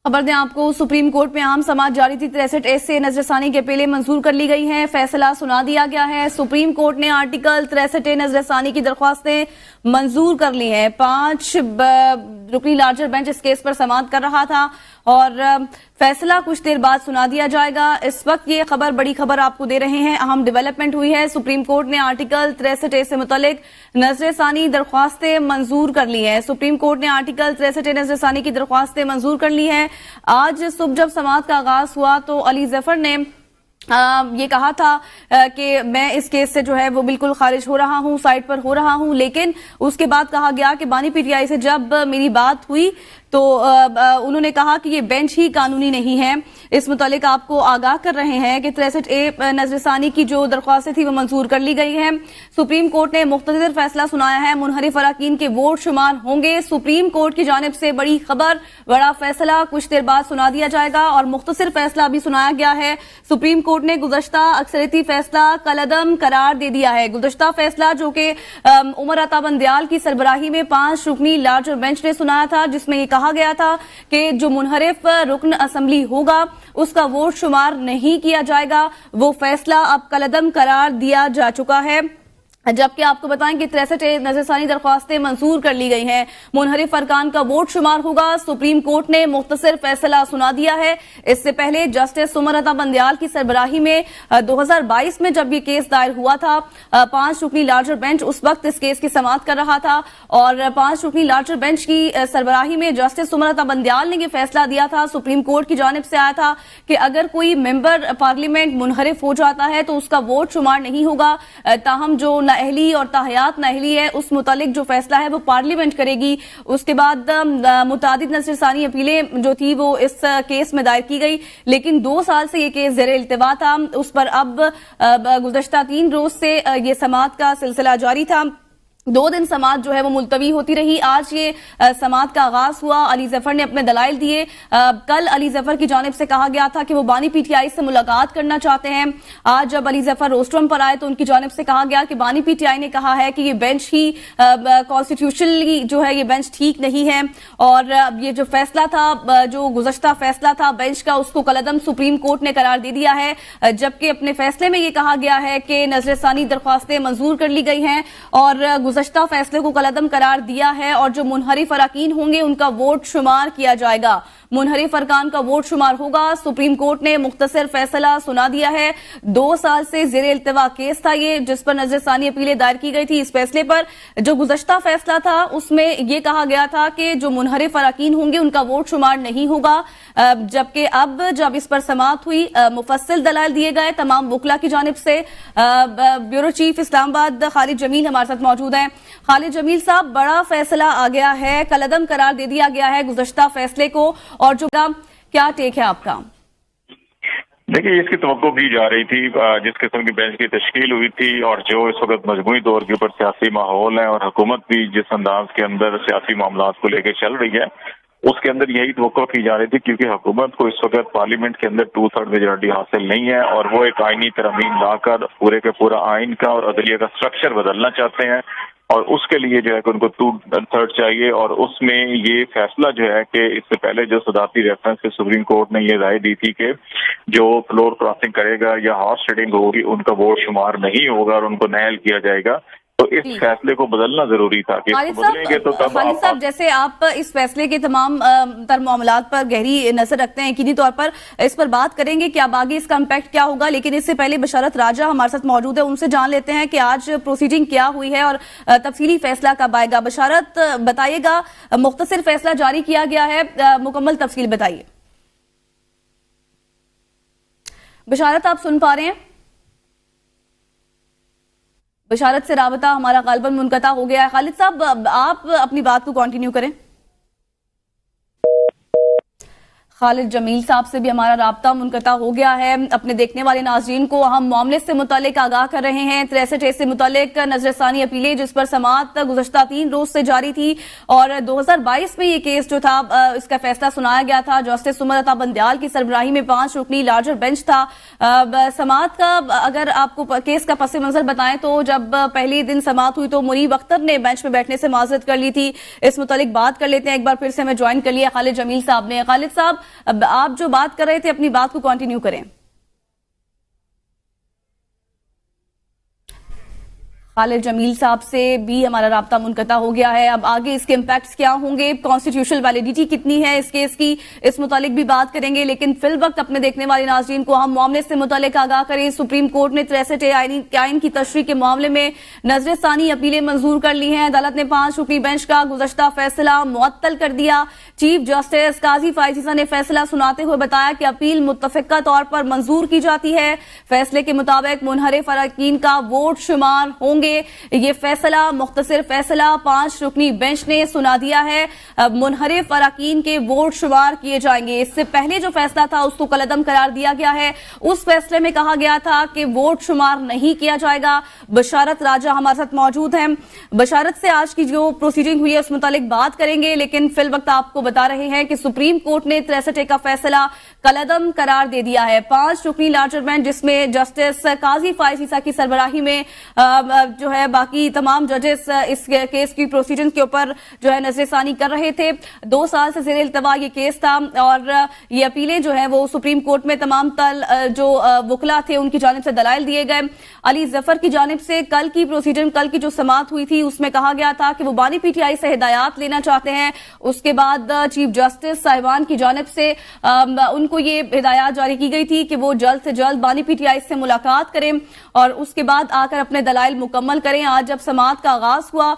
खबर दें आपको, सुप्रीम कोर्ट में अहम समाअत जारी थी। 63A से नजरसानी की अपीलें मंजूर कर ली गई हैं, फैसला सुना दिया गया है। सुप्रीम कोर्ट ने आर्टिकल 63A नजरसानी की दरख्वास्तें मंजूर कर ली हैं। 5 रुकनी लार्जर बेंच इस केस पर समाअत कर रहा था और फैसला कुछ देर बाद सुना दिया जाएगा। इस वक्त ये खबर, बड़ी खबर आपको दे रहे हैं, अहम डेवलपमेंट हुई है। सुप्रीम कोर्ट ने आर्टिकल 63A से मुतल्लिक नजरसानी दरख्वास्तें मंजूर कर ली हैं। सुप्रीम कोर्ट ने आर्टिकल 63A नजरसानी की दरख्वास्तें मंजूर कर ली हैं। आज सुबह जब समाअत का आगाज हुआ तो अली जफर ने ये कहा था कि मैं इस केस से जो है वो बिल्कुल खारिज हो रहा हूं, साइड पर हो रहा हूं, लेकिन उसके बाद कहा गया कि बानी पीटीआई से जब मेरी बात हुई तो उन्होंने कहा कि ये बेंच ही कानूनी नहीं है। इस मुतालिक आपको आगाह कर रहे हैं कि 63A नजरसानी की जो दरख्वास्तें थी वो मंजूर कर ली गई हैं। सुप्रीम कोर्ट ने मुख्तसर फैसला सुनाया है, मुनहरिफ अराकीन के वोट शुमार होंगे। सुप्रीम कोर्ट की जानिब से बड़ी खबर, बड़ा फैसला कुछ देर बाद सुना दिया जाएगा और मुख्तसर फैसला भी सुनाया गया है। सुप्रीम कोर्ट ने गुज़श्ता अक्सरियती फैसला कलअदम करार दे दिया है। गुज़श्ता फैसला जो कि उमर अता बंदयाल की सरबराही में 5 रुकनी लार्जर बेंच ने सुनाया था, जिसमें ये कहा गया था कि जो मुनहरिफ रुकन असेंबली होगा उसका वोट शुमार नहीं किया जाएगा। वो फैसला अब कलअदम करार दिया जा चुका है। जबकि आपको बताएं कि 63A नजरसानी दरख्वास्तें मंजूर कर ली गई हैं। मुनहरिफ अरकान का वोट शुमार होगा। सुप्रीम कोर्ट ने मुख्तसर फैसला सुना दिया है। इससे पहले जस्टिस उमर अता बंदयाल की सरबराही में 2022 में जब ये केस दायर हुआ था, 5 रुकनी लार्जर बेंच उस वक्त इस केस की समाअत कर रहा था और 5 रुकनी लार्जर बेंच की सरबराही में जस्टिस उमर अता बंदयाल ने ये फैसला दिया था, सुप्रीम कोर्ट की जानिब से आया था कि अगर कोई मेंबर पार्लियामेंट मुनहरिफ हो जाता है तो उसका वोट शुमार नहीं होगा। ताहम जो नाअहली और ताहयात नाअहली है उस मुतालिक जो फैसला है वो पार्लियामेंट करेगी। उसके बाद मुतादिद नजरसानी अपीलें जो थी वो इस केस में दायर की गई, लेकिन 2 साल से ये केस ज़ेरे इल्तिवा था। उस पर अब गुज़श्ता 3 रोज से ये समाअत का सिलसिला जारी था। 2 दिन समाअत जो है वो मुलतवी होती रही। आज ये समाअत का आगाज हुआ। अली जफर ने अपने दलाइल दिए। कल अली जफर की जानिब से कहा गया था कि वो बानी पीटीआई से मुलाकात करना चाहते हैं। आज जब अली जफर रोस्ट्रम पर आए तो उनकी जानिब से कहा गया कि बानी पीटीआई ने कहा है कि ये बेंच ही कॉन्स्टिट्यूशनली जो है ये बेंच ठीक नहीं है और ये जो फैसला था, जो गुज़श्ता फैसला था बेंच का, उसको कलअदम सुप्रीम कोर्ट ने करार दे दिया है। जबकि अपने फैसले में ये कहा गया है कि नजरसानी दरख्वास्तें मंजूर कर ली गई हैं और गुज़श्ता फैसले को कलअदम करार दिया है और जो मुनहरिफ अराकीन होंगे उनका वोट शुमार किया जाएगा। मुनहरिफ अरकान का वोट शुमार होगा। सुप्रीम कोर्ट ने मुख्तसर फैसला सुना दिया है। 2 साल से ज़ेरे इल्तिवा केस था ये, जिस पर नजरसानी अपीलें दायर की गई थी। इस फैसले पर जो गुज़श्ता फैसला था उसमें ये कहा गया था कि जो मुनहरिफ अराकीन होंगे उनका वोट शुमार नहीं होगा। जबकि अब जब इस पर समाअत हुई, मुफस्सिल दलाइल दिए गए तमाम वकला की जानिब से। ब्यूरो चीफ इस्लामाबाद खालिद जमील हमारे साथ मौजूद हैं। खालिद जमील साहब, बड़ा फैसला आ गया है, कलअदम करार दे दिया गया है गुज़श्ता फैसले को, और जो क्या टेक है आपका? देखिए, इसकी तवक्को की जा रही थी जिस किस्म की बेंच की तश्कील हुई थी और जो इस वक्त मजमूई तौर के ऊपर सियासी माहौल है और हुकूमत भी जिस अंदाज के अंदर सियासी मामलात को लेकर चल रही है उसके अंदर यही तवक्को की जा रही थी, क्योंकि हुकूमत को इस वक्त पार्लियामेंट के अंदर 2/3 मेजॉरिटी हासिल नहीं है और वो एक आईनी तरमीम लाकर पूरे के पूरा आइन का और अदलिया का स्ट्रक्चर बदलना चाहते हैं और उसके लिए जो है कि उनको 2/3 चाहिए। और उसमें ये फैसला जो है कि इससे पहले जो सदारती रेफरेंस से सुप्रीम कोर्ट ने ये राय दी थी कि जो फ्लोर क्रॉसिंग करेगा या हॉर्स ट्रेडिंग होगी उनका वोट शुमार नहीं होगा और उनको नहल किया जाएगा, तो इस फैसले को बदलना जरूरी था कि बदलेंगे तो तब खालिद साहब, जैसे आप इस फैसले के तमाम तर मामलात पर गहरी नजर रखते हैं, यकीनी तौर पर इस पर बात करेंगे कि अब आगे इसका इम्पैक्ट क्या होगा, लेकिन इससे पहले बशारत राजा हमारे साथ मौजूद है, उनसे जान लेते हैं कि आज प्रोसीडिंग क्या हुई है और तफसीली फैसला कब आएगा। बशारत, बताइएगा, मुख्तसर फैसला जारी किया गया है, मुकम्मल तफसील बताइए। बशारत, आप सुन पा रहे हैं? बशारत से राबता हमारा गालबन मुनक़ता हो गया है। खालिद साहब, आप अपनी बात को कंटिन्यू करें। खालिद जमील साहब से भी हमारा राब्ता मुनक़ता हो गया है। अपने देखने वाले नाज़रीन को हम मामले से मुतालिक आगाह कर रहे हैं। 63A से मुतालिक नजरसानी अपीलें जिस पर समाअत गुज़श्ता 3 रोज से जारी थी और 2022 में ये केस जो था इसका फैसला सुनाया गया था। जस्टिस उमर अता बंदयाल की सरबराही में 5 रुकनी लार्जर बेंच था। समाअत का अगर आपको केस का पस मंजर बताएं तो जब पहले दिन समाअत हुई तो मुनीब अख्तर ने बेंच में बैठने से माजरत कर ली थी। इस मुतालिक बात कर लेते हैं। एक बार फिर से हमें ज्वाइन कर लिया खालिद जमील साहब ने। खालिद साहब, अब आप जो बात कर रहे थे अपनी बात को कंटिन्यू करें। खालिद जमील साहब से भी हमारा राब्ता मुनक़ता हो गया है। अब आगे इसके इम्पैक्ट्स क्या होंगे, कॉन्स्टिट्यूशनल वैलिडिटी कितनी है इस केस की, इस मुतालिक भी बात करेंगे। लेकिन फिल वक्त अपने देखने वाले नाज़रीन को हम मामले से मुतालिक आगाह करें। सुप्रीम कोर्ट ने 63 आइन की तशरीह के मामले में नजर सानी अपीलें मंजूर कर ली हैं। अदालत ने 5 रुकनी बेंच का गुज़श्ता फैसला मुअत्तल कर दिया। चीफ जस्टिस काजी फाइज ईसा ने फैसला सुनाते हुए बताया कि अपील मुत्तफ़िका तौर पर मंजूर की जाती है। फैसले के मुताबिक मुनहरिफ अरकान का वोट शुमार होंगे। ये फैसला मुख्तसर फैसला 5 रुकनी बेंच ने सुना दिया है। मुनहरिफ अरकान के वोट शुमार किए जाएंगे। इससे पहले जो फैसला था उसको कलअदम करार दिया गया है। उस फैसले में कहा गया था कि वोट शुमार नहीं किया जाएगा। बशारत राजा हमारे साथ मौजूद हैं। बशारत से आज की जो प्रोसीडिंग हुई है उस मुतालिक बात करेंगे, लेकिन फिल वक्त आपको बता रहे हैं कि सुप्रीम कोर्ट ने 63 का फैसला कलअदम करार दे दिया है। 5 रुकनी लार्जर बेंच जिसमें जस्टिस काजी फाइज ईसा की सरबराही में जो है बाकी तमाम जजेस इस केस की प्रोसीडिंग के ऊपर जो है नजरसानी कर रहे थे। 2 साल से ज़ेर इल्तवा ये केस था और ये अपीलें जो है वो सुप्रीम कोर्ट में तमाम जो वकला थे उनकी जानिब से दलाइल दिए गए। अली जफर की जानिब से कल की प्रोसीडिंग, कल की जो समाअत हुई थी उसमें कहा गया था कि वो बानी पीटीआई से हिदायत लेना चाहते हैं। उसके बाद चीफ जस्टिस साहिबान की जानिब से उनको ये हिदायत जारी की गई थी कि वो जल्द से जल्द बानी पीटीआई से मुलाकात करें और उसके बाद आकर अपने दलाइल मुकम्मल करें। आज जब समाअत का आगाज हुआ,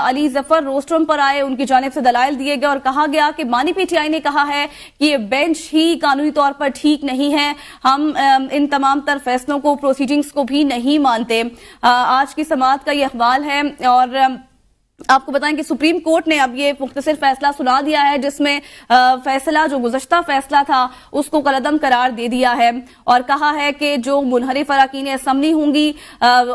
अली जफर रोस्ट्रम पर आए, उनकी जानिब से दलाइल दिए गए और कहा गया कि बानी पीटीआई ने कहा है कि ये बेंच ही कानूनी तौर पर ठीक नहीं है। हम इन तमाम तर फैसलों को, प्रोसीडिंग्स को भी नहीं मानते। आज की समाअत का ये अहवाल है और आपको बताएं कि सुप्रीम कोर्ट ने अब ये मुख्तसर फैसला सुना दिया है जिसमें फैसला जो गुज़श्ता फैसला था उसको कलअदम करार दे दिया है और कहा है कि जो मुनहरिफ अरकान असम्बली होंगी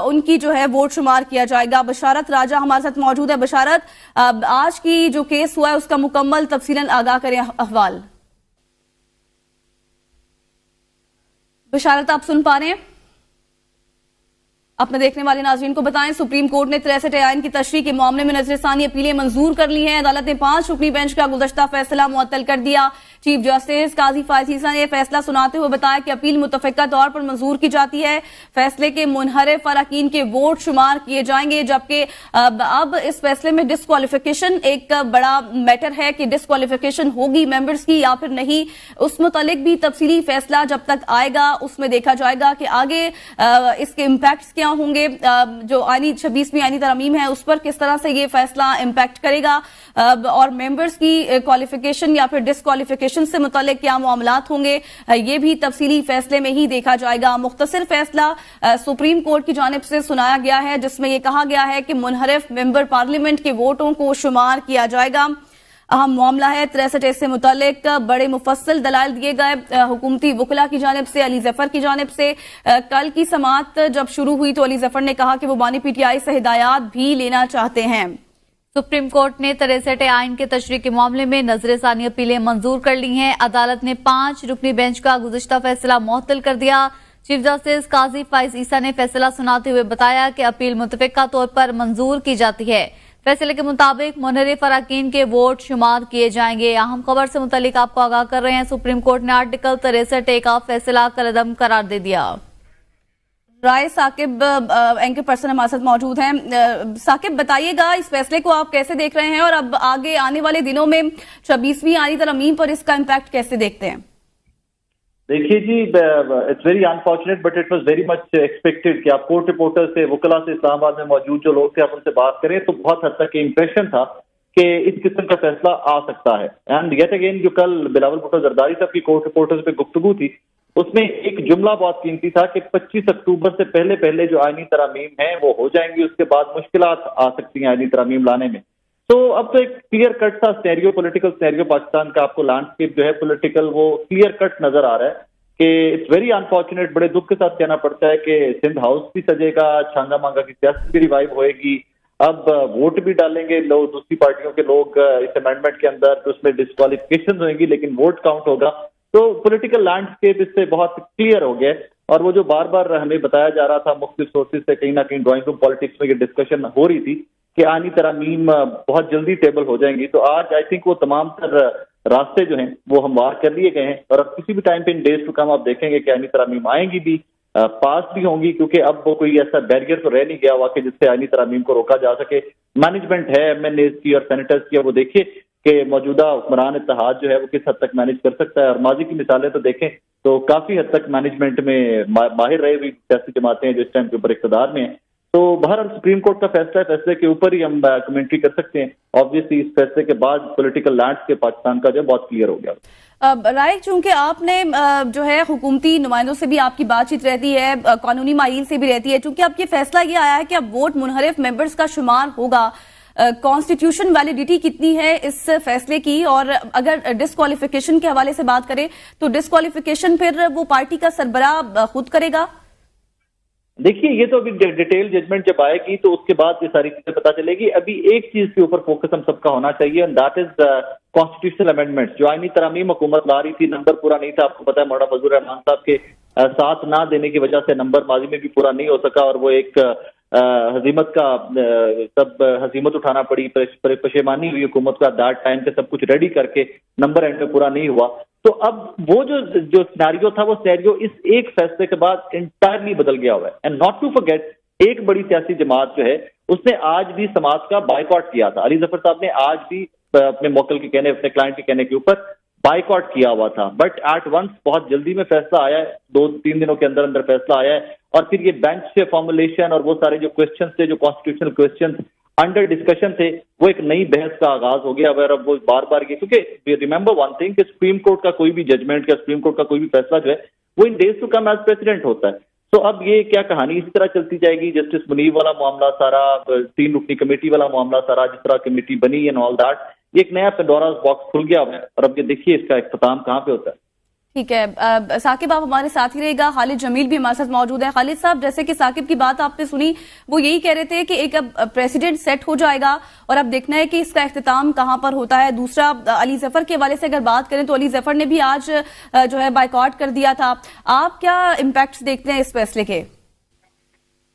उनकी जो है वोट शुमार किया जाएगा। बशारत राजा हमारे साथ मौजूद है। बशारत, आज की जो केस हुआ है उसका मुकम्मल तफसीलन आगाह करें अहवाल। बशारत, आप सुन पा रहे हैं? अपने देखने वाले नाज़रीन को बताएं, सुप्रीम कोर्ट ने 63 आइन की तशरीह के मामले में नजरसानी अपीलें मंजूर कर ली हैं। अदालत ने 5 रुकनी बेंच का गुज़श्ता फैसला मुअत्तल कर दिया। चीफ जस्टिस काजी फाइज ईसा ने फैसला सुनाते हुए बताया कि अपील मुत्तफ़िका तौर पर मंजूर की जाती है। फैसले के मुनहरिफ अरकान के वोट शुमार किए जाएंगे, जबकि अब इस फैसले में डिस्क्वालिफिकेशन एक बड़ा मैटर है कि डिस्क्वालिफिकेशन होगी मेंबर्स की या फिर नहीं। उस मुतालिक भी तफसीली फैसला जब तक आएगा उसमें देखा जाएगा कि आगे इसके इम्पैक्ट्स क्या होंगे। जो 26वीं आईनी तरमीम है उस पर किस तरह से ये फैसला इम्पैक्ट करेगा और मेंबर्स की क्वालिफिकेशन या फिर डिस्क्वालिफिकेशन से मुतालिक क्या मामलात होंगे, ये भी तफसीली फैसले में ही देखा जाएगा। मुख्तसर फैसला सुप्रीम कोर्ट की जानिब से सुनाया गया है जिसमें यह कहा गया है कि मुनहरिफ मेंबर पार्लियामेंट के वोटों को शुमार किया जाएगा। अहम मामला है। 63 से मुतालिक बड़े मुफस्सल दलाइल दिए गए हुकूमती वकला की जानिब से, अली जफर की जानिब से। कल की समाअत जब शुरू हुई तो अली जफर ने कहा कि वो बानी पीटीआई से हिदायत भी लेना चाहते हैं। सुप्रीम कोर्ट ने 63 आइन के तशरीह के मामले में नजरसानी अपीलें मंजूर कर ली हैं। अदालत ने 5 रुकनी बेंच का गुज़श्ता फैसला मुअत्तल कर दिया। चीफ जस्टिस काजी फाइज ईसा ने फैसला सुनाते हुए बताया कि अपील मुत्तफ़िका तौर पर मंजूर की जाती है। फैसले के मुताबिक मुनहरिफ अरकान के वोट शुमार किए जाएंगे। अहम खबर से मुतालिक आपको आगाह कर रहे हैं। सुप्रीम कोर्ट ने आर्टिकल 63 का फैसला कलअदम करार दे दिया। राय साकिब एंकर पर्सन हमारे साथ मौजूद हैं। साकिब, बताइएगा इस फैसले को आप कैसे देख रहे हैं और अब आगे आने वाले दिनों में 26वीं आईनी तरमीम पर इसका इम्पैक्ट कैसे देखते हैं? देखिए जी, it's very unfortunate but it was very much expected कि आप कोर्ट रिपोर्टर से, वकला से, इस्लामाबाद में मौजूद जो लोग थे आप उनसे बात करें तो बहुत हद तक इंप्रेशन था कि इस किस्म का फैसला आ सकता है। एंड येट अगेन जो कल बिलावल भुट्टो जरदारी साहब की कोर्ट रिपोर्टर्स पे गुफ्तगू थी उसमें एक जुमला बहुत कीमती था कि 25 अक्टूबर से पहले पहले जो आईनी तरामीम है वो हो जाएंगी, उसके बाद मुश्किलात आ सकती हैं आईनी तरामीम लाने में। तो अब तो एक क्लियर कट सा स्टेरियो, पॉलिटिकल स्टेरियो पाकिस्तान का आपको लैंडस्केप जो है पॉलिटिकल वो क्लियर कट नजर आ रहा है कि इट्स वेरी अनफॉर्चुनेट, बड़े दुख के साथ कहना पड़ता है कि सिंध हाउस भी सजेगा, छांगा मांगा की सियासत भी रिवाइव होएगी, अब वोट भी डालेंगे लोग, दूसरी पार्टियों के लोग इस अमेंडमेंट के अंदर, तो उसमें डिस्क्वालिफिकेशन होंगी लेकिन वोट काउंट होगा। तो पॉलिटिकल लैंडस्केप इससे बहुत क्लियर हो गया और वो जो बार बार हमें बताया जा रहा था मुख्तलिफ सोर्सेज से, कहीं ना कहीं ड्राइंग रूम पॉलिटिक्स में ये डिस्कशन हो रही थी कि आनी तरामीम बहुत जल्दी टेबल हो जाएंगी। तो आज आई थिंक वो तमाम तर راستے جو ہیں وہ ہموار کر لیے گئے ہیں، اور اب کسی بھی ٹائم پہ ان ڈیز ٹو کم آپ دیکھیں گے کہ آئینی ترامیم آئیں گی بھی، پاس بھی ہوں گی، کیونکہ اب وہ کوئی ایسا بیریئر تو رہ نہیں گیا ہوا کہ جس سے آئینی ترامیم کو روکا جا سکے۔ مینجمنٹ ہے ایم این ایز کی اور سینیٹرز کی، اور وہ دیکھیے کہ موجودہ حکمران اتحاد جو ہے وہ کس حد تک مینج کر سکتا ہے، اور ماضی کی مثالیں تو دیکھیں تو کافی حد تک مینجمنٹ میں ماہر رہی ہوئی سیاسی جماعتیں ہیں جو اس ٹائم کے اوپر اقتدار میں ہیں۔ تو بہرحال سپریم کورٹ کا فیصلہ ہے، فیصلے کے اوپر ہی ہم کمنٹری کر سکتے ہیں۔ آبویسلی اس فیصلے کے بعد پولیٹیکل لینڈ کے پاکستان کا جو ہے بہت کلیئر ہو گیا۔ رائے، چونکہ آپ نے جو ہے حکومتی نمائندوں سے بھی آپ کی بات چیت رہتی ہے، قانونی معین سے بھی رہتی ہے، چونکہ اب یہ فیصلہ یہ آیا ہے کہ اب ووٹ منحرف ممبرز کا شمار ہوگا، کانسٹیٹیوشن ویلیڈیٹی کتنی ہے اس فیصلے کی؟ اور اگر ڈسکوالیفیکیشن کے حوالے سے بات کریں تو ڈسکوالیفیکیشن پھر وہ پارٹی کا سربراہ خود کرے گا؟ دیکھیے یہ تو ابھی ڈیٹیل ججمنٹ جب آئے گی تو اس کے بعد یہ ساری چیزیں پتہ چلے گی۔ ابھی ایک چیز کے اوپر فوکس ہم سب کا ہونا چاہیے، and that is constitutional amendment. جو آئینی ترامیم حکومت لا رہی تھی، نمبر پورا نہیں تھا، آپ کو پتا ہے مولانا فضل الرحمان صاحب کے ساتھ نہ دینے کی وجہ سے نمبر ماضی میں بھی پورا نہیں ہو سکا، اور وہ ایک ہزیمت کا سب ہزیمت اٹھانا پڑی، پشیمانی ہوئی حکومت کا دیٹ ٹائم کے سب کچھ ریڈی کر کے نمبر اینڈ میں پورا نہیں ہوا۔ تو اب وہ جو سیناریو تھا، وہ سیناریو اس ایک فیصلے کے بعد انٹائرلی بدل گیا ہوا ہے۔ اینڈ ناٹ ٹو فرگیٹ، ایک بڑی سیاسی جماعت جو ہے اس نے آج بھی سماج کا بائیکاٹ کیا تھا۔ علی ظفر صاحب نے آج بھی اپنے موکل کے کہنے، اپنے کلائنٹ کے کہنے کے اوپر بائیکاٹ کیا ہوا تھا، بٹ ایٹ ونس بہت جلدی میں فیصلہ آیا ہے، 2-3 دنوں کے اندر اندر فیصلہ آیا ہے، اور پھر یہ بینچ سے فارمولیشن اور وہ سارے جو کوشچنز تھے، جو کانسٹیٹیوشنل کوشچنز انڈر ڈسکشن تھے، وہ ایک نئی بحث کا آغاز ہو گیا۔ اگر اب وہ بار بار یہ، کیونکہ ریممبر ون تھنگ کہ سپریم کورٹ کا کوئی بھی ججمنٹ یا سپریم کورٹ کا کوئی بھی فیصلہ جو ہے وہ in days to come as precedent ہوتا ہے۔ تو اب یہ کیا کہانی اسی طرح چلتی جائے گی، جسٹس منیب والا معاملہ سارا، 3 رکنی کمیٹی والا معاملہ سارا، جس طرح کمیٹی بنی اینڈ آل دیٹ، یہ ایک نیا پینڈوراز باکس کھل گیا ہے، اور اب یہ دیکھیے اس کا اختتام کہاں پہ ہوتا ہے۔ ٹھیک ہے ثاقب، آپ ہمارے ساتھ ہی رہے گا۔ خالد جمیل بھی ہمارے ساتھ موجود ہے۔ خالد صاحب، جیسے کہ ثاقب کی بات آپ نے سنی، وہ یہی کہہ رہے تھے کہ ایک اب پریسیڈنٹ سیٹ ہو جائے گا اور اب دیکھنا ہے کہ اس کا اختتام کہاں پر ہوتا ہے۔ دوسرا، علی ظفر کے حوالے سے اگر بات کریں تو علی ظفر نے بھی آج جو ہے بائیکاٹ کر دیا تھا۔ آپ کیا امپیکٹس دیکھتے ہیں اس فیصلے کے؟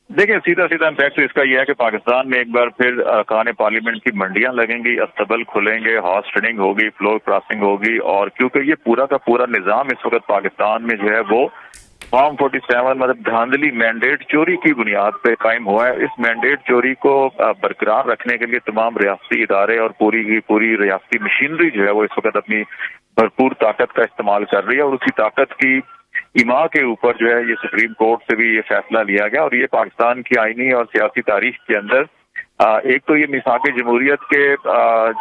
دیکھیں، سیدھا امپیکٹ اس کا یہ ہے کہ پاکستان میں ایک بار پھر ارکان پارلیمنٹ کی منڈیاں لگیں گی، استبل کھلیں گے، ہارس ٹریڈنگ ہوگی، فلور کراسنگ ہوگی، اور کیونکہ یہ پورا کا پورا نظام اس وقت پاکستان میں جو ہے وہ فارم 47 مطلب دھاندلی مینڈیٹ چوری کی بنیاد پہ قائم ہوا ہے۔ اس مینڈیٹ چوری کو برقرار رکھنے کے لیے تمام ریاستی ادارے اور پوری ریاستی مشینری جو ہے وہ اس وقت اپنی بھرپور طاقت کا استعمال کر رہی ہے، اور اسی طاقت کی ایما کے اوپر جو ہے یہ سپریم کورٹ سے بھی یہ فیصلہ لیا گیا، اور یہ پاکستان کی آئینی اور سیاسی تاریخ کے اندر ایک تو یہ میثاق جمہوریت کے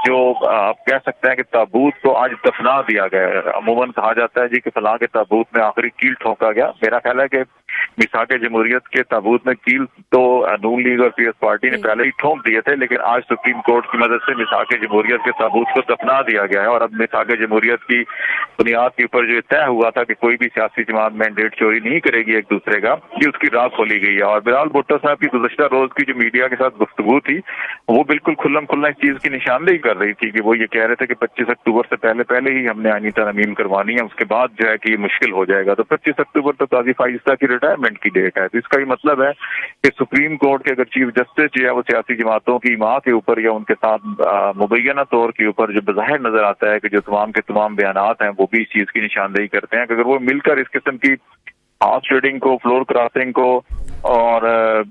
جو آپ کہہ سکتے ہیں کہ تابوت کو آج دفنا دیا گیا ہے۔ عموماً کہا جاتا ہے جی کہ فلاں کے تابوت میں آخری کیل ٹھونکا گیا۔ میرا خیال ہے کہ میثاق جمہوریت کے تابوت میں کیل تو نون لیگ اور پیپلز پارٹی نے پہلے ہی ٹھونک دیے تھے، لیکن آج سپریم کورٹ کی مدد سے میثاق جمہوریت کے تابوت کو دفنا دیا گیا ہے، اور اب میثاق جمہوریت کی بنیاد کے اوپر جو طے ہوا تھا کہ کوئی بھی سیاسی جماعت مینڈیٹ چوری نہیں کرے گی ایک دوسرے کا، یہ اس کی راہ کھولی گئی ہے۔ اور بلال بھٹو صاحب کی گزشتہ روز کی جو میڈیا کے ساتھ گفتگو تھی، وہ بالکل کھلم کھلا اس چیز کی نشاندہی کر رہی تھی کہ وہ یہ کہہ رہے تھے کہ 25 اکتوبر سے پہلے ہی ہم نے آئینی ترامیم کروانی ہے، اس کے بعد جو ہے کہ یہ مشکل ہو جائے گا۔ تو 25 اکتوبر تو قاضی فائزہ کی ریٹائرمنٹ کی ڈیٹ ہے، تو اس کا یہ مطلب ہے کہ سپریم کورٹ کے اگر چیف جسٹس جو ہے وہ سیاسی جماعتوں کی ایما کے اوپر یا ان کے ساتھ مبینہ طور کے اوپر جو بظاہر نظر آتا ہے کہ جو تمام کے تمام بیانات ہیں وہ بھی اس چیز کی نشاندہی کرتے ہیں کہ اگر وہ مل کر اس قسم کی ہارس ٹریڈنگ کو، فلور کراسنگ کو، اور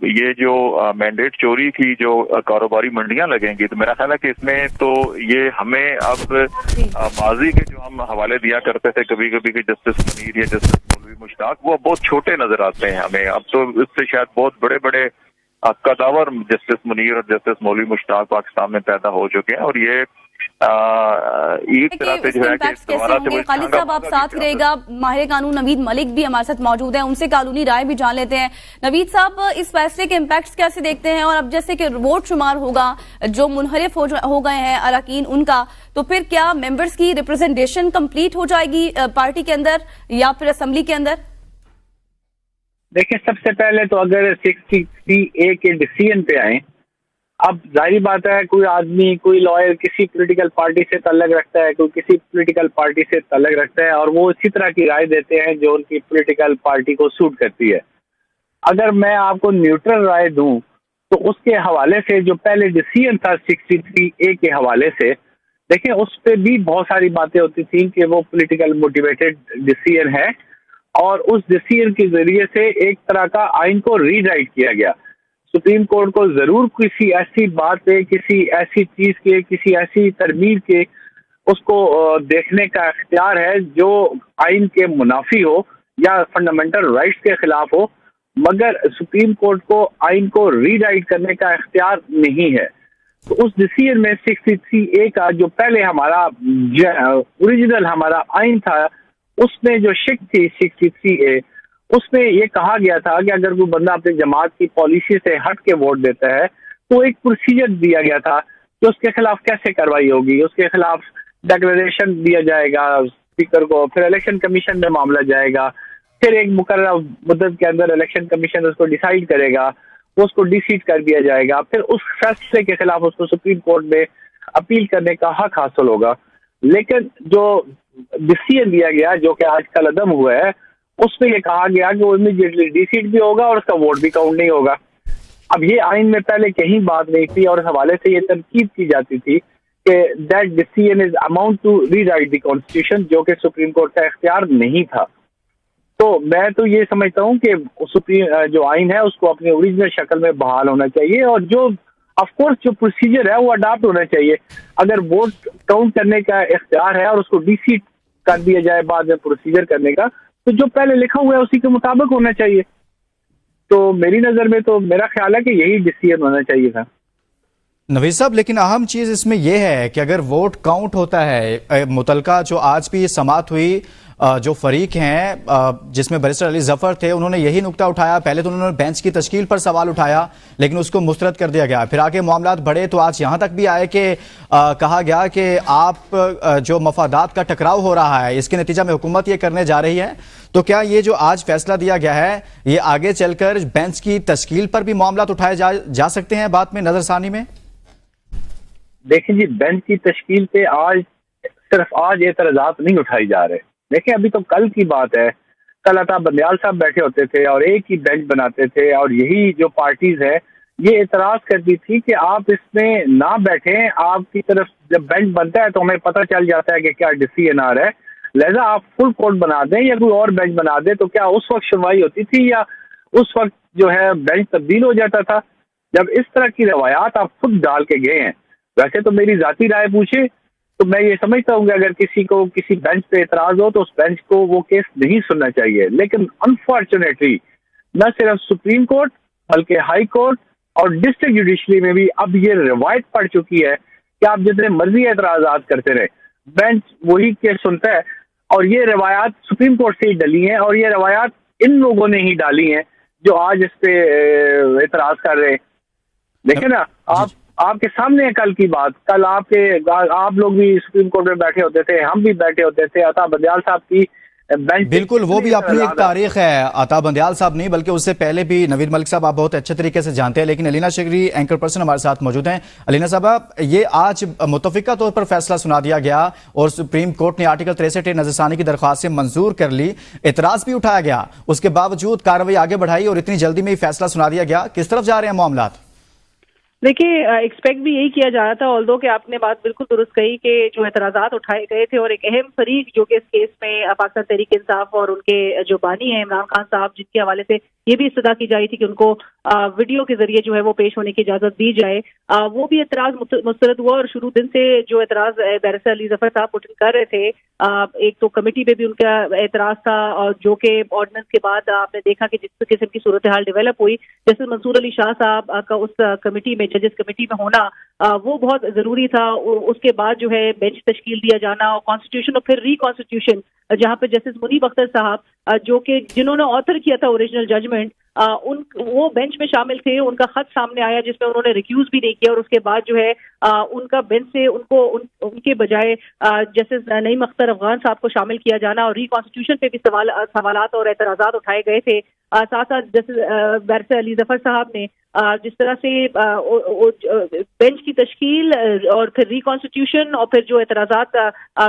یہ جو مینڈیٹ چوری کی جو کاروباری منڈیاں لگیں گی، تو میرا خیال ہے کہ اس میں تو یہ ہمیں اب ماضی کے جو ہم حوالے دیا کرتے تھے کبھی کبھی کہ جسٹس منیر یا جسٹس مولوی مشتاق، وہ بہت چھوٹے نظر آتے ہیں ہمیں۔ اب تو اس سے شاید بہت بڑے قداور جسٹس منیر اور جسٹس مولوی مشتاق پاکستان میں پیدا ہو چکے ہیں، اور یہ ایک طرح سے جو ہے کہ خالد صاحب آپ ساتھ رہے گا۔ ماہر قانون نوید ملک بھی ہمارے ساتھ موجود ہیں، ان سے قانونی رائے بھی جان لیتے ہیں۔ نوید صاحب، اس فیصلے کے امپیکٹس کیسے دیکھتے ہیں؟ اور اب جیسے کہ ووٹ شمار ہوگا، جو منحرف ہو گئے ہیں اراکین ان کا، تو پھر کیا ممبرز کی ریپرزنٹیشن کمپلیٹ ہو جائے گی پارٹی کے اندر یا پھر اسمبلی کے اندر؟ دیکھیں، سب سے پہلے تو اگر 63A کے ڈیسیژن پہ آئیں، اب ظاہری بات ہے کوئی آدمی، کوئی لائر کسی پولیٹیکل پارٹی سے تعلق رکھتا ہے، کوئی کسی پولیٹیکل پارٹی سے تعلق رکھتا ہے، اور وہ اسی طرح کی رائے دیتے ہیں جو ان کی پولیٹیکل پارٹی کو سوٹ کرتی ہے۔ اگر میں آپ کو نیوٹرل رائے دوں تو اس کے حوالے سے جو پہلے ڈیسیژن تھا 63A کے حوالے سے، देखें उस पे भी बहुत सारी बातें होती थी कि वो पॉलिटिकल मोटिवेटेड डिसीजन है और उस डिसीजन के जरिए से एक तरह का आइन को रीराइट किया गया। सुप्रीम कोर्ट को जरूर किसी ऐसी बात पे, किसी ऐसी चीज के, किसी ऐसी तरमीम के उसको देखने का इख्तियार है जो आइन के मुनाफी हो या फंडामेंटल राइट्स के खिलाफ हो, मगर सुप्रीम कोर्ट को आइन को रीराइट करने का इख्तियार नहीं है। तो उस डिसीजन में 63A का जो पहले हमारा ओरिजिनल हमारा आइन था, उसमें जो शिक थी 63A, उसमें ये कहा गया था कि अगर कोई बंदा अपनी जमात की पॉलिसी से हट के वोट देता है तो एक प्रोसीजर दिया गया था कि उसके खिलाफ कैसे कार्रवाई होगी। उसके खिलाफ डिक्लेरेशन दिया जाएगा स्पीकर को, फिर इलेक्शन कमीशन में मामला जाएगा, फिर एक मुकर्रर मुद्दत के अंदर इलेक्शन कमीशन उसको डिसाइड करेगा, उसको डिसीट कर दिया जाएगा, फिर उस फैसले के खिलाफ उसको सुप्रीम कोर्ट में अपील करने का हक हासिल होगा। लेकिन जो डिसीजन दिया गया जो कि आज कल अदम हुआ है, उसमें ये कहा गया कि वो इमीडिएटली डिसीट भी होगा और उसका वोट भी काउंट नहीं होगा। अब ये आइन में पहले कहीं बात नहीं थी और इस हवाले से ये तनकीद की जाती थी कि that decision is amount to rewrite the constitution, जो कि सुप्रीम कोर्ट का इख्तियार नहीं था। तो मैं तो ये समझता हूँ कि सुप्रीम जो आइन है उसको अपनी ओरिजिनल शक्ल में बहाल होना चाहिए और जो ऑफ कोर्स जो प्रोसीजर है वो अडॉप्ट होना चाहिए। अगर वोट काउंट करने का इख्तियार है और उसको डिसीट कर दिया जाए बाद में प्रोसीजर करने का, तो जो पहले लिखा हुआ है उसी के मुताबिक होना चाहिए। तो मेरी नज़र में तो मेरा ख्याल है कि यही डिसीजन होना चाहिए था। नवीद साहब, लेकिन अहम चीज इसमें यह है कि अगर वोट काउंट होता है, मुतलका जो आज भी समात हुई, जो फरीक हैं जिसमें बैरिस्टर अली जफर थे, उन्होंने यही नुक्ता उठाया। पहले तो उन्होंने बेंच की तश्कील पर सवाल उठाया लेकिन उसको मुस्तरद कर दिया गया, फिर आगे मामलात बढ़े तो आज यहां तक भी आए कि कहा गया कि आप जो मफादात का टकराव हो रहा है इसके नतीजा में हुकूमत ये करने जा रही है। तो क्या ये जो आज फैसला दिया गया है ये आगे चलकर बेंच की तश्कील पर भी मामलात उठाए जा सकते हैं बाद में नजरसानी में? देखिए जी, बेंच की तश्कील पे आज सिर्फ आज एतराजात नहीं उठाई जा रहे। देखिए अभी तो कल की बात है, कल अता बंदयाल साहब बैठे होते थे और एक ही बेंच बनाते थे और यही जो पार्टीज है ये एतराज करती थी कि आप इसमें ना बैठें, आपकी तरफ जब बेंच बनता है तो हमें पता चल जाता है कि क्या डिसीजन आ रहा है, लिहाजा आप फुल कोर्ट बना दें या कोई और बेंच बना दें। तो क्या उस वक्त सुनवाई होती थी या उस वक्त जो है बेंच तब्दील हो जाता था? जब इस तरह की रवायात आप खुद डाल के गए हैं, वैसे तो मेरी जाती राय पूछे तो मैं ये समझता हूँ कि अगर किसी को किसी बेंच पे एतराज हो तो उस बेंच को वो केस नहीं सुनना चाहिए। लेकिन अनफॉर्चुनेटली न सिर्फ सुप्रीम कोर्ट बल्कि हाई कोर्ट और डिस्ट्रिक्ट जुडिशरी में भी अब ये रिवायत पड़ चुकी है कि आप जितने मर्जी एतराजात करते रहे, बेंच वही केस सुनता है। और ये रवायात सुप्रीम कोर्ट से ही डली हैं और ये रवायात इन लोगों ने ही डाली हैं जो आज इस पे एतराज कर रहे हैं। देखे ना, आपके सामने है कल की बात, कल आप लोग भी सुप्रीम कोर्ट में बैठे होते थे, हम भी बैठे होते थे। अता बंदयाल साहब की बेंच, बिल्कुल वो भी अपनी एक तारीख है। अता बंदयाल साहब नहीं बल्कि उससे पहले भी नवीद मलिक साहब आप बहुत अच्छे तरीके से जानते हैं। लेकिन अलीना शिगरी एंकर पर्सन हमारे साथ मौजूद हैं। अलीना साहब, ये आज मुतफिका तौर पर फैसला सुना दिया गया और सुप्रीम कोर्ट ने आर्टिकल 63 नजरसानी की दरख्वास्त से मंजूर कर ली, एतराज भी उठाया गया, उसके बावजूद कार्रवाई आगे बढ़ाई और इतनी जल्दी में ही फैसला सुना दिया गया। किस तरफ जा रहे हैं मामलात? देखिए, एक्सपेक्ट भी यही किया जा रहा था, ऑल्दो कि आपने बात बिल्कुल दुरुस्त कही कि जो एतराजात उठाए गए थे और एक अहम फरीक जो कि इस केस में पाकिस्तान तहरीक इंसाफ और उनके जो बानी हैं इमरान खान साहब, जिनके हवाले से ये भी इस्तदा की जाई थी कि उनको वीडियो के जरिए जो है वो पेश होने की इजाजत दी जाए, वो भी एतराज मुस्तरद हुआ। और शुरू दिन से जो एतराज बैरिस्टर अली जफर साहब पुट कर रहे थे, एक तो कमेटी पे भी उनका एतराज था और जो कि ऑर्डिनेंस के बाद आपने देखा कि जिस किस्म की सूरत हाल डेवलप हुई, जैसे मंसूर अली शाह साहब का उस कमेटी में, जजेस कमेटी में होना वो बहुत जरूरी था। उसके बाद जो है बेंच तश्कील दिया जाना और कॉन्स्टिट्यूशन और फिर रिकॉन्स्टिट्यूशन, जहाँ पे जस्टिस मुनीब अख्तर साहब जो कि जिन्होंने ऑथर किया था ओरिजिनल जजमेंट, वो बेंच में शामिल थे। उनका खत सामने आया जिसमें उन्होंने रिक्यूज भी नहीं किया और उसके बाद जो है उनका बेंच से उनके बजाय जस्टिस नईम अख्तर अफगान साहब को शामिल किया जाना और रिकॉन्स्टिट्यूशन पे भी सवालात और एतराजात उठाए गए थे। साथ साथ जस्टिस बैरिस्टर अली जफर साहब ने जिस तरह से बेंच की तश्कील और फिर रिकॉन्स्टिट्यूशन और फिर जो एतराजात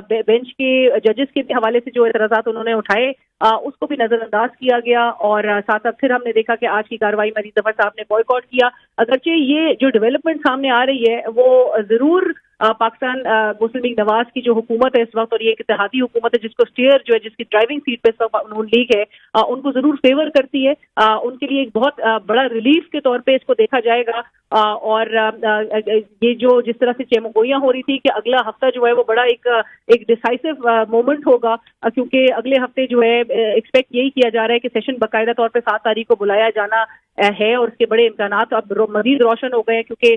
बेंच के जजेस के हवाले से जो एतराजात उन्होंने उठाए उसको भी नजरअंदाज किया गया। और साथ साथ फिर हमने देखा कि आज की कार्रवाई में अली जफर साहब ने बॉयकॉट किया। अगरचे ये जो डेवलपमेंट सामने आ रही है वो जरूर पाकिस्तान मुस्लिम लीग नवाज की जो हुकूमत है इस वक्त, और ये एक इत्तेहादी हुकूमत है जिसको स्टीयर जो है, जिसकी ड्राइविंग सीट पे इस वक्त नून लीग है, उनको जरूर फेवर करती है। उनके लिए एक बहुत बड़ा रिलीफ के तौर पे इसको देखा जाएगा। और ये जो जिस तरह से चेमगोइयां हो रही थी कि अगला हफ्ता जो है वो बड़ा एक डिसाइसिव मोमेंट होगा, क्योंकि अगले हफ्ते जो है एक्सपेक्ट यही किया जा रहा है कि सेशन बाकायदा तौर पे 7 तारीख को बुलाया जाना है, और उसके बड़े इम्कानात अब मजीद रोशन हो गए हैं, क्योंकि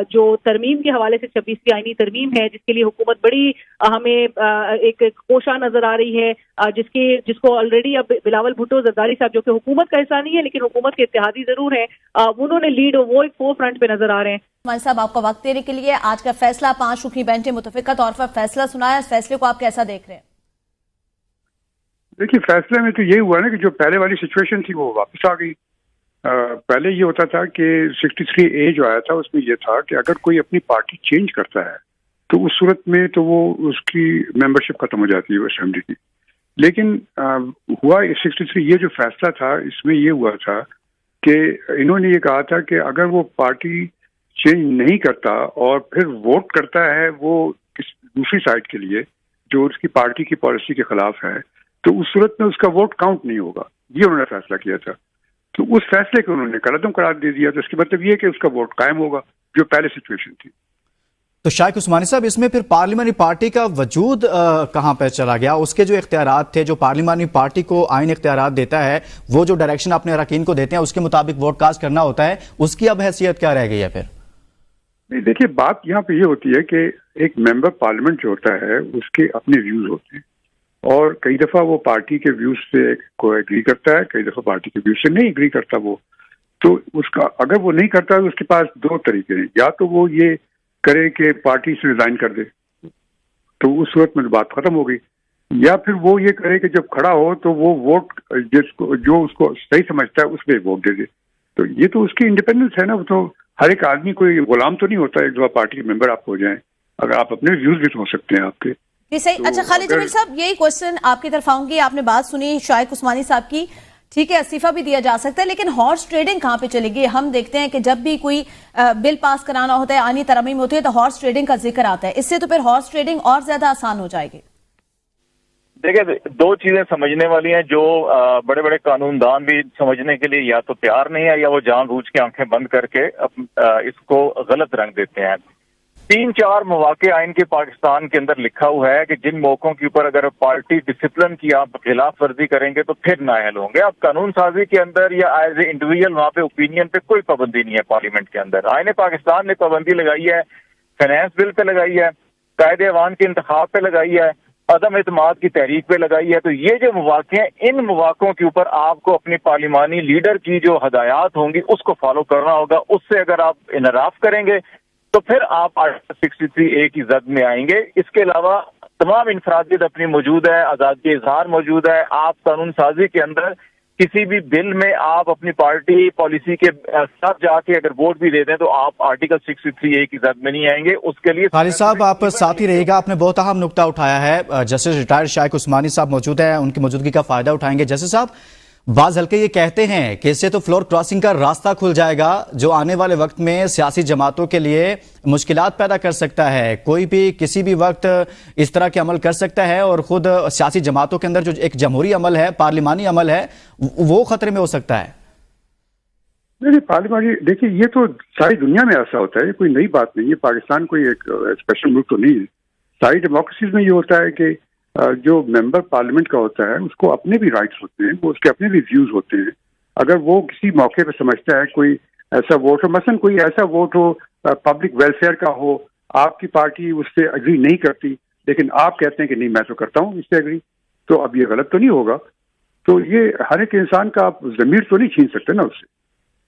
जो तरमीम के हवाले से 26वीं आईनी तरमीम है जिसके लिए हुकूमत बड़ी हमें एक कोशा नजर आ रही है, जिसको ऑलरेडी अब बिलावल भुट्टो जरदारी साहब जो कि हुकूमत का हिस्सा नहीं है लेकिन हुकूमत के इत्तेहादी जरूर हैं, उन्होंने लीड, वो एक फोर फ्रंट पे नजर आ रहे हैं। हमारे साहब, आपका वक्त देने के लिए। आज का फैसला 5 रुकनी बेंच ने मुतफिका तौर पर फैसला सुनाया, इस फैसले को आप कैसा देख रहे हैं? देखिए, फैसले में तो ये हुआ ना कि जो पहले वाली सिचुएशन थी वो वापस आ गई। पहले ये होता था कि 63A जो आया था उसमें ये था कि अगर कोई अपनी पार्टी चेंज करता है तो उस सूरत में तो वो उसकी मेंबरशिप खत्म हो जाती है असेंबली की। लेकिन हुआ 63 ये जो फैसला था इसमें ये हुआ था कि इन्होंने ये कहा था कि अगर वो पार्टी चेंज नहीं करता और फिर वोट करता है वो दूसरी साइड के लिए जो उसकी पार्टी की पॉलिसी के खिलाफ है, तो उस सूरत में उसका वोट काउंट नहीं होगा। ये उन्होंने फैसला किया था, तो उस फैसले को उन्होंने कलअदम करार दे दिया। तो इसका मतलब ये कि उसका वोट कायम होगा जो पहले सिचुएशन थी। तो शाइख उस्मानी साहब, इसमें फिर पार्लियामानी पार्टी का वजूद कहाँ पर चला गया? उसके जो इख्तियारात थे, जो पार्लियामानी पार्टी को आईन इख्तियारात देता है, वो जो डायरेक्शन अपने अरकान को देते हैं उसके मुताबिक वोट कास्ट करना होता है, उसकी अब हैसियत क्या रह गई है फिर? नहीं, देखिए, बात यहाँ पे ये होती है कि एक मेंबर पार्लियामेंट जो होता है उसके अपने व्यूज होते हैं, और कई दफा वो पार्टी के व्यूज से को एग्री करता है, कई दफा पार्टी के व्यूज से नहीं एग्री करता वो। तो उसका अगर वो नहीं करता तो उसके पास 2 तरीके हैं, या तो वो ये करे कि पार्टी से रिजाइन कर दे, तो उस सूरत में बात खत्म हो गई, या फिर वो ये करे कि जब खड़ा हो तो वो वोट जिसको जो उसको सही समझता है उस पर वोट दे दे। तो ये तो उसकी इंडिपेंडेंस है ना, वो तो हर एक आदमी कोई गुलाम तो नहीं होता एक दफा पार्टी के मेंबर आप हो जाएं, अगर आप अपने व्यूज भी तो हो सकते हैं आपके। जी सही। तो अच्छा खालिद जमील साहब, यही क्वेश्चन आपकी तरफ आऊंगी। आपने बात सुनी शाइख उस्मानी साहब की, ठीक है इस्तीफा भी दिया जा सकता है, लेकिन हॉर्स ट्रेडिंग कहाँ पे चलेगी? हम देखते हैं कि जब भी कोई बिल पास कराना होता है, आनी तरमीम होती है, तो हॉर्स ट्रेडिंग का जिक्र आता है। इससे तो फिर हॉर्स ट्रेडिंग और ज्यादा आसान हो जाएगी। देखिए, 2 चीजें समझने वाली हैं जो बड़े बड़े कानूनदान भी समझने के लिए या तो तैयार नहीं है या वो जानबूझ के आंखें बंद करके इसको गलत रंग देते हैं। 3-4 मौके आइन के पाकिस्तान के अंदर लिखा हुआ है कि जिन मौकों के ऊपर अगर पार्टी डिसिप्लिन की आप खिलाफ वर्जी करेंगे तो फिर नाअहल होंगे। अब कानून साजी के अंदर या एज ए इंडिविजुअल वहाँ पे ओपिनियन पे कोई पाबंदी नहीं है। पार्लियामेंट के अंदर आइन पाकिस्तान ने पाबंदी लगाई है, फाइनेंस बिल पे लगाई है, कायदे अवान के इंतखाब पे लगाई है, अदम एतमाद की तहरीक पे लगाई है। तो ये जो मौके हैं, इन मौकों के ऊपर आपको अपनी पार्लिमानी लीडर की जो हदायत होंगी उसको फॉलो करना होगा। उससे अगर आप इनराफ करेंगे तो फिर आप आर्टिकल 63A की जद में आएंगे। इसके अलावा तमाम इंफरादियत अपनी मौजूद है, आज़ादी इजहार मौजूद है। आप कानून साजी के अंदर किसी भी बिल में आप अपनी पार्टी पॉलिसी के साथ जाके अगर वोट भी दे दें तो आप आर्टिकल 63A की जद में नहीं आएंगे। उसके लिए खालिद साहब आप साथ ही रहिएगा, आपने बहुत अहम नुकता उठाया है। जस्टिस रिटायर्ड शाइख उस्मानी साहब मौजूद हैं, उनकी मौजूदगी का फायदा उठाएंगे। जस्टिस साहब, बाज हल्के ये कहते हैं कि इससे तो फ्लोर क्रॉसिंग का रास्ता खुल जाएगा, जो आने वाले वक्त में सियासी जमातों के लिए मुश्किलात पैदा कर सकता है। कोई भी किसी भी वक्त इस तरह के अमल कर सकता है, और खुद सियासी जमातों के अंदर जो एक जमहूरी अमल है, पार्लिमानी अमल है, वो खतरे में हो सकता है। नहीं, पार्लियामानी, देखिए, ये तो सारी दुनिया में ऐसा होता है, कोई नई बात नहीं है। पाकिस्तान कोई एक स्पेशल मुल्क तो नहीं है। सारी डेमोक्रेसीज में ये होता है कि जो मेंबर पार्लियामेंट का होता है उसको अपने भी राइट्स होते हैं, वो उसके अपने भी व्यूज होते हैं। अगर वो किसी मौके पर समझता है कोई ऐसा वोट हो, मसलन कोई ऐसा वोट हो पब्लिक वेलफेयर का हो, आपकी पार्टी उससे एग्री नहीं करती लेकिन आप कहते हैं कि नहीं मैं तो करता हूँ इससे एग्री, तो अब ये गलत तो नहीं होगा। तो ये हर एक इंसान का आप जमीर तो नहीं छीन सकते ना उससे।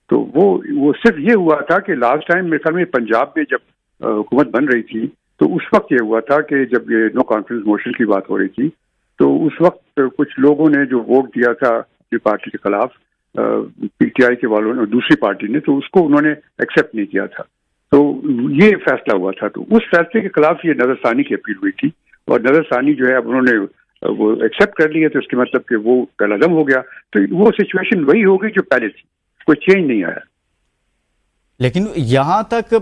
तो वो सिर्फ ये हुआ था कि लास्ट टाइम मेरे ख्याल में पंजाब में जब हुकूमत बन रही थी तो उस वक्त ये हुआ था कि जब ये नो कॉन्फिडेंस मोशन की बात हो रही थी तो उस वक्त कुछ लोगों ने जो वोट दिया था अपनी पार्टी के खिलाफ, पीटीआई के वालों ने, दूसरी पार्टी ने, तो उसको उन्होंने एक्सेप्ट नहीं किया था। तो ये फैसला हुआ था, तो उस फैसले के खिलाफ ये नजरसानी की अपील हुई थी, और नजरसानी जो है अब उन्होंने वो एक्सेप्ट कर लिया, तो इसके मतलब कि वो कलअदम हो गया। तो वो सिचुएशन वही हो गई जो पहले थी, कोई चेंज नहीं आया। لیکن یہاں تک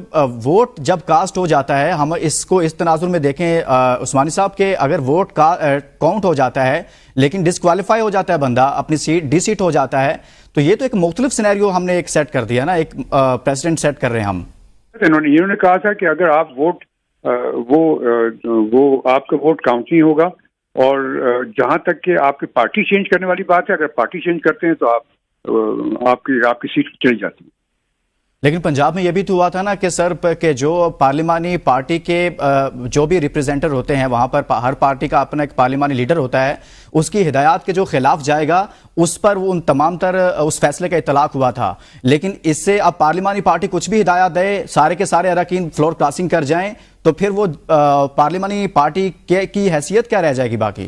ووٹ جب کاسٹ ہو جاتا ہے، ہم اس کو اس تناظر میں دیکھیں عثمانی صاحب کہ اگر ووٹ کاؤنٹ ہو جاتا ہے لیکن ڈسکوالیفائی ہو جاتا ہے بندہ، اپنی سیٹ ڈی سیٹ ہو جاتا ہے، تو یہ تو ایک مختلف سینیریو ہم نے ایک سیٹ کر دیا نا، ایک پریسیڈنٹ سیٹ کر رہے ہیں ہم. انہوں نے کہا تھا کہ اگر آپ ووٹ وہ آپ کا ووٹ کاؤنٹ نہیں ہوگا، اور جہاں تک کہ آپ کی پارٹی چینج کرنے والی بات ہے، اگر پارٹی چینج کرتے ہیں تو آپ کی سیٹ چلی جاتی ہے. لیکن پنجاب میں یہ بھی تو ہوا تھا نا کہ سر کہ جو پارلیمانی پارٹی کے جو بھی ریپرزینٹر ہوتے ہیں وہاں پر ہر پارٹی کا اپنا ایک پارلیمانی لیڈر ہوتا ہے، اس کی ہدایات کے جو خلاف جائے گا اس پر وہ ان تمام تر اس فیصلے کا اطلاق ہوا تھا. لیکن اس سے اب پارلیمانی پارٹی کچھ بھی ہدایات دے، سارے کے سارے اراکین فلور کراسنگ کر جائیں، تو پھر وہ پارلیمانی پارٹی کی حیثیت کیا رہ جائے گی باقی؟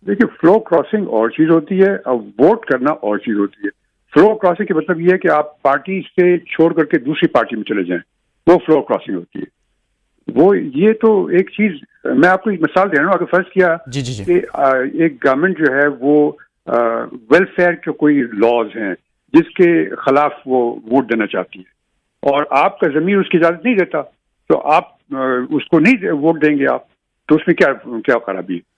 دیکھیے، فلور کراسنگ اور چیز ہوتی ہے اور ووٹ کرنا اور چیز ہوتی ہے. فلور کراسنگ کا مطلب یہ ہے کہ آپ پارٹی سے چھوڑ کر کے دوسری پارٹی میں چلے جائیں، وہ فلور کراسنگ ہوتی ہے. یہ تو ایک چیز، میں آپ کو ایک مثال دے رہا ہوں. اگر فرض کیا کہ ایک گورنمنٹ جو ہے وہ ویلفیئر کے کوئی لاز ہیں جس کے خلاف وہ ووٹ دینا چاہتی ہے، اور آپ کا ضمیر اس کی اجازت نہیں دیتا، تو آپ اس کو نہیں ووٹ دیں گے آپ، تو اس میں کیا خرابی ہے؟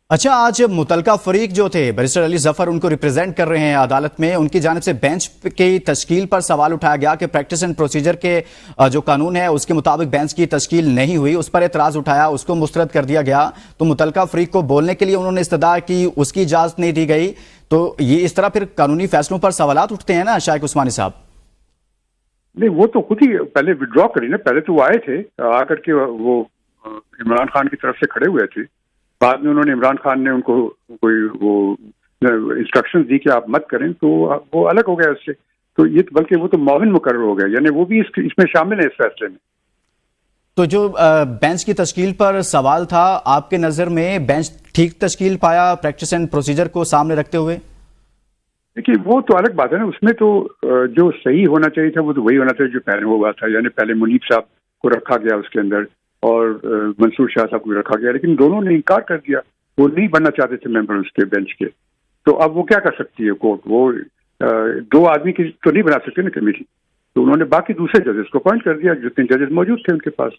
اچھا، آج متعلقہ فریق جو تھے بیرسٹر علی ظفر ان کو ریپرزینٹ کر رہے ہیں عدالت میں، ان کی جانب سے بینچ کی تشکیل پر سوال اٹھایا گیا کہ پریکٹس اینڈ پروسیجر کے جو قانون ہے اس کے مطابق بینچ کی تشکیل نہیں ہوئی، اس پر اعتراض اٹھایا، اس کو مسترد کر دیا گیا. تو متعلقہ فریق کو بولنے کے لیے انہوں نے استدعا کی، اس کی اجازت نہیں دی گئی. تو یہ اس طرح پھر قانونی فیصلوں پر سوالات اٹھتے ہیں نا شائق عثمانی صاحب. نہیں، وہ تو خود ہی پہلے وڈرا کری نا. پہلے تو وہ آئے تھے، آ کر کے وہ عمران خان کی طرف سے کھڑے ہوئے تھے. بعد میں انہوں نے عمران خان نے ان کو کوئی وہ انسٹرکشن دی کہ آپ مت کریں، تو وہ الگ ہو گیا اس سے. تو یہ بلکہ وہ تو معاون مقرر ہو گیا، یعنی وہ بھی اس میں شامل ہے اس فیصلے میں. تو جو بینچ کی تشکیل پر سوال تھا، آپ کے نظر میں بینچ ٹھیک تشکیل پایا پریکٹس اینڈ پروسیجر کو سامنے رکھتے ہوئے؟ دیکھیے، وہ تو الگ بات ہے نا. اس میں تو جو صحیح ہونا چاہیے تھا وہ تو وہی ہونا چاہیے جو پہلے ہوا تھا. یعنی پہلے منیب صاحب کو رکھا گیا اس کے اندر، اور منصور شاہ صاحب کو رکھا گیا، لیکن دونوں نے انکار کر دیا. وہ نہیں بننا چاہتے تھے ممبر اس کے بینچ کے. تو اب وہ کیا کر سکتی ہے کورٹ؟ وہ دو آدمی کی تو نہیں بنا سکتے نا کمیٹی. تو انہوں نے باقی دوسرے ججز کو اپوائنٹ کر دیا، جتنے ججز موجود تھے ان کے پاس.